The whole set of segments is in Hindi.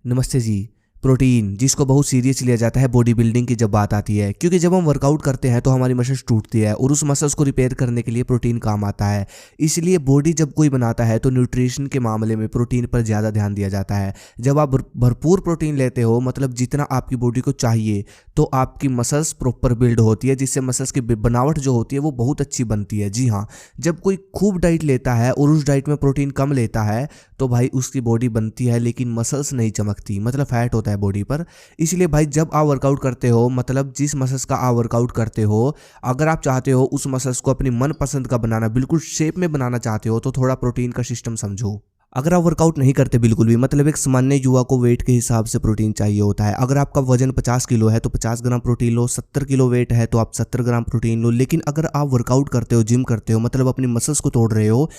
नमस्ते जी। प्रोटीन जिसको बहुत सीरियस लिया जाता है बॉडी बिल्डिंग की जब बात आती है, क्योंकि जब हम वर्कआउट करते हैं तो हमारी मसल्स टूटती है और उस मसल्स को रिपेयर करने के लिए प्रोटीन काम आता है। इसलिए बॉडी जब कोई बनाता है तो न्यूट्रिशन के मामले में प्रोटीन पर ज़्यादा ध्यान दिया जाता है। जब आप भरपूर प्रोटीन लेते हो, मतलब जितना आपकी बॉडी को चाहिए, तो आपकी मसल्स प्रॉपर बिल्ड होती है, जिससे मसल्स की बनावट जो होती है वो बहुत अच्छी बनती है। जी हाँ, जब कोई खूब डाइट लेता है और उस डाइट में प्रोटीन कम लेता है तो भाई उसकी बॉडी बनती है लेकिन मसल्स नहीं चमकती, मतलब फैट होता है बॉडी पर। इसलिए भाई जब आप वर्कआउट करते हो, मतलब जिस मसल्स का आप वर्कआउट करते हो, अगर आप चाहते हो उस मसल्स को अपनी मनपसंद का बनाना, बिल्कुल शेप में बनाना चाहते हो, तो थोड़ा प्रोटीन का सिस्टम समझो। अगर आप वर्कआउट नहीं करते बिल्कुल भी, मतलब एक सामान्य युवा को वेट के हिसाब से प्रोटीन चाहिए होता है। अगर आपका वजन 50 किलो है तो 50 ग्राम प्रोटीन लो, 70 किलो वेट है तो आप 70 ग्राम प्रोटीन लो। लेकिन अगर आप वर्कआउट करते हो, जिम करते हो, मतलब अपनी मसल्स को तोड़ रहे हो,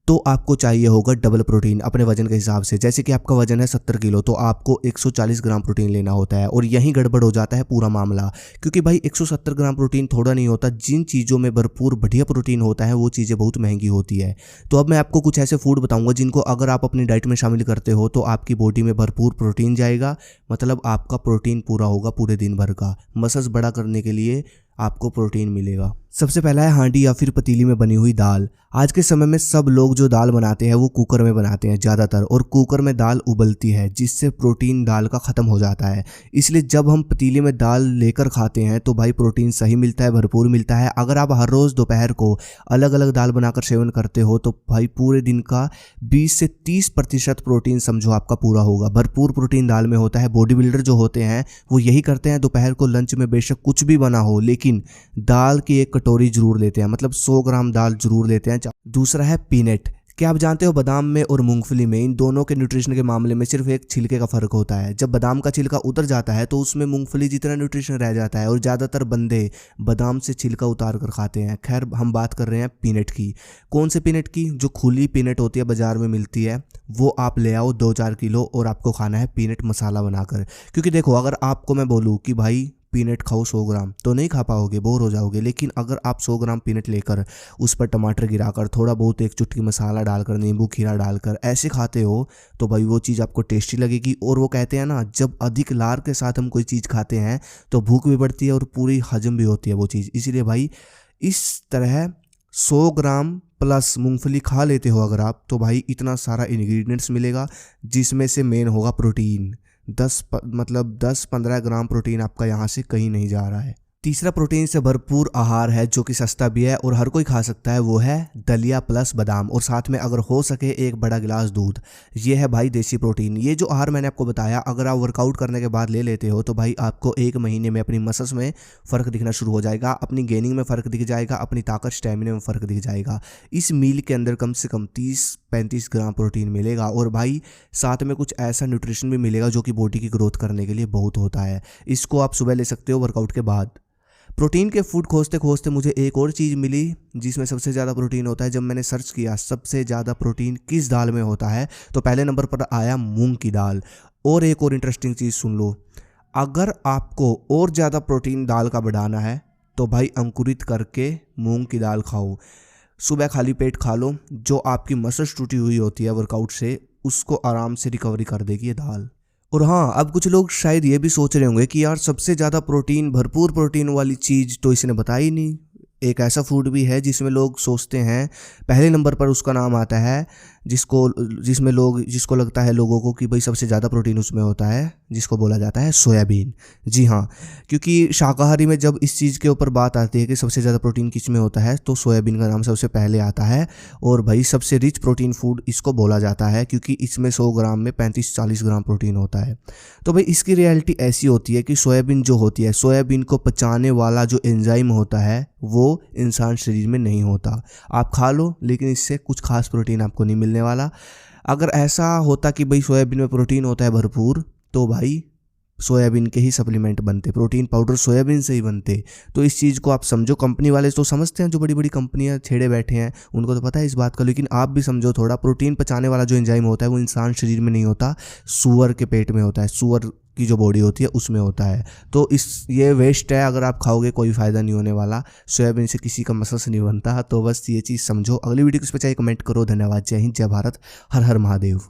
तो आपको चाहिए होगा डबल प्रोटीन अपने वजन के हिसाब से। जैसे कि आपका वजन है 70 किलो तो आपको 140 ग्राम प्रोटीन लेना होता है, और यहीं गड़बड़ हो जाता है पूरा मामला। क्योंकि भाई 170 ग्राम प्रोटीन थोड़ा नहीं होता। जिन चीज़ों में भरपूर बढ़िया प्रोटीन होता है वो चीज़ें बहुत महंगी होती है। तो अब मैं आपको कुछ ऐसे फूड बताऊंगा जिनको अगर आप अपनी डाइट में शामिल करते हो तो आपकी बॉडी में भरपूर प्रोटीन जाएगा, मतलब आपका प्रोटीन पूरा होगा पूरे दिन भर का। मसल्स बड़ा करने के लिए आपको प्रोटीन मिलेगा। सबसे पहला है हांडी या फिर पतीली में बनी हुई दाल। आज के समय में सब लोग जो दाल बनाते हैं वो कुकर में बनाते हैं ज़्यादातर, और कुकर में दाल उबलती है जिससे प्रोटीन दाल का ख़त्म हो जाता है। इसलिए जब हम पतीले में दाल लेकर खाते हैं तो भाई प्रोटीन सही मिलता है, भरपूर मिलता है। अगर आप हर रोज़ दोपहर को अलग अलग दाल बनाकर सेवन करते हो तो भाई पूरे दिन का 20 से 30% प्रोटीन समझो आपका पूरा होगा। भरपूर प्रोटीन दाल में होता है। बॉडी बिल्डर जो होते हैं वो यही करते हैं, दोपहर को लंच में बेशक कुछ भी बना हो लेकिन दाल की एक कटोरी जरूर लेते हैं, मतलब 100 ग्राम दाल जरूर लेते हैं। दूसरा है पीनट। क्या आप जानते हो बादाम में और मूंगफली में, इन दोनों के न्यूट्रिशन के मामले में सिर्फ एक छिलके का फर्क होता है। जब बादाम का छिलका उतर जाता है तो उसमें मूंगफली जितना न्यूट्रिशन रह जाता है, और ज़्यादातर बंदे बादाम से छिलका उतार कर खाते हैं। खैर हम बात कर रहे हैं पीनट की। कौन से पीनट की? जो खुली पीनट होती है बाजार में मिलती है, वो आप ले आओ 2-4 किलो, और आपको खाना है पीनट मसाला बनाकर। क्योंकि देखो, अगर आपको मैं बोलूँ कि भाई पीनट खाओ 100 ग्राम, तो नहीं खा पाओगे, बोर हो जाओगे। लेकिन अगर आप 100 ग्राम पीनट लेकर उस पर टमाटर गिराकर, थोड़ा बहुत एक चुटकी मसाला डालकर, नींबू खीरा डालकर ऐसे खाते हो तो भाई वो चीज़ आपको टेस्टी लगेगी। और वो कहते हैं ना, जब अधिक लार के साथ हम कोई चीज़ खाते हैं तो भूख भी बढ़ती है और पूरी हजम भी होती है वो चीज़। इसलिए भाई इस तरह 100 ग्राम प्लस मूंगफली खा लेते हो अगर आप, तो भाई इतना सारा इंग्रेडिएंट्स मिलेगा, जिसमें से मेन होगा प्रोटीन। 10-15 ग्राम प्रोटीन आपका यहाँ से कहीं नहीं जा रहा है। तीसरा प्रोटीन से भरपूर आहार है जो कि सस्ता भी है और हर कोई खा सकता है, वो है दलिया प्लस बादाम, और साथ में अगर हो सके एक बड़ा गिलास दूध। ये है भाई देसी प्रोटीन। ये जो आहार मैंने आपको बताया, अगर आप वर्कआउट करने के बाद ले लेते हो तो भाई आपको 1 महीने में अपनी मसल्स में फ़र्क दिखना शुरू हो जाएगा, अपनी गेनिंग में फ़र्क दिख जाएगा, अपनी ताकत स्टेमिना में फ़र्क दिख जाएगा। इस मील के अंदर कम से कम 30-35 ग्राम प्रोटीन मिलेगा, और भाई साथ में कुछ ऐसा न्यूट्रिशन भी मिलेगा जो कि बॉडी की ग्रोथ करने के लिए बहुत होता है। इसको आप सुबह ले सकते हो वर्कआउट के बाद। प्रोटीन के फूड खोजते खोजते मुझे एक और चीज़ मिली जिसमें सबसे ज़्यादा प्रोटीन होता है। जब मैंने सर्च किया सबसे ज़्यादा प्रोटीन किस दाल में होता है, तो पहले नंबर पर आया मूंग की दाल। और एक और इंटरेस्टिंग चीज़ सुन लो, अगर आपको और ज़्यादा प्रोटीन दाल का बढ़ाना है तो भाई अंकुरित करके मूंग की दाल खाओ। सुबह खाली पेट खा लो, जो आपकी मसल्स टूटी हुई होती है वर्कआउट से, उसको आराम से रिकवरी कर देगी ये दाल। और हाँ, अब कुछ लोग शायद ये भी सोच रहे होंगे कि यार सबसे ज़्यादा प्रोटीन, भरपूर प्रोटीन वाली चीज़ तो इसने बताई नहीं। एक ऐसा फूड भी है जिसमें लोग सोचते हैं पहले नंबर पर उसका नाम आता है, जिसको लगता है लोगों को कि भाई सबसे ज़्यादा प्रोटीन उसमें होता है, जिसको बोला जाता है सोयाबीन। जी हाँ, क्योंकि शाकाहारी में जब इस चीज़ के ऊपर बात आती है कि सबसे ज़्यादा प्रोटीन किस में होता है, तो सोयाबीन का नाम सबसे पहले आता है। और भाई सबसे रिच प्रोटीन फूड इसको बोला जाता है, क्योंकि इसमें 100 ग्राम में 35-40 ग्राम प्रोटीन होता है। तो भाई इसकी रियलिटी ऐसी होती है कि सोयाबीन जो होती है, सोयाबीन को पचाने वाला जो एंजाइम होता है वो इंसान शरीर में नहीं होता। आप खा लो लेकिन इससे कुछ खास प्रोटीन आपको नहीं मिलने वाला। अगर ऐसा होता कि भाई सोयाबीन में प्रोटीन होता है भरपूर, तो भाई सोयाबीन के ही सप्लीमेंट बनते, प्रोटीन पाउडर सोयाबीन से ही बनते। तो इस चीज़ को आप समझो। कंपनी वाले तो समझते हैं, जो बड़ी बड़ी कंपनियां छेड़े बैठे हैं उनको तो पता है इस बात का, लेकिन आप भी समझो थोड़ा। प्रोटीन पचाने वाला जो एंजाइम होता है वो इंसान शरीर में नहीं होता, सूअर के पेट में होता है, सूअर की जो बॉडी होती है उसमें होता है। तो ये वेस्ट है, अगर आप खाओगे कोई फ़ायदा नहीं होने वाला। सोयाबीन से किसी का मसल्स नहीं बनता। तो बस ये चीज़ समझो। अगली वीडियो को इस पर चाहिए कमेंट करो। धन्यवाद। जय हिंद, जय भारत, हर हर महादेव।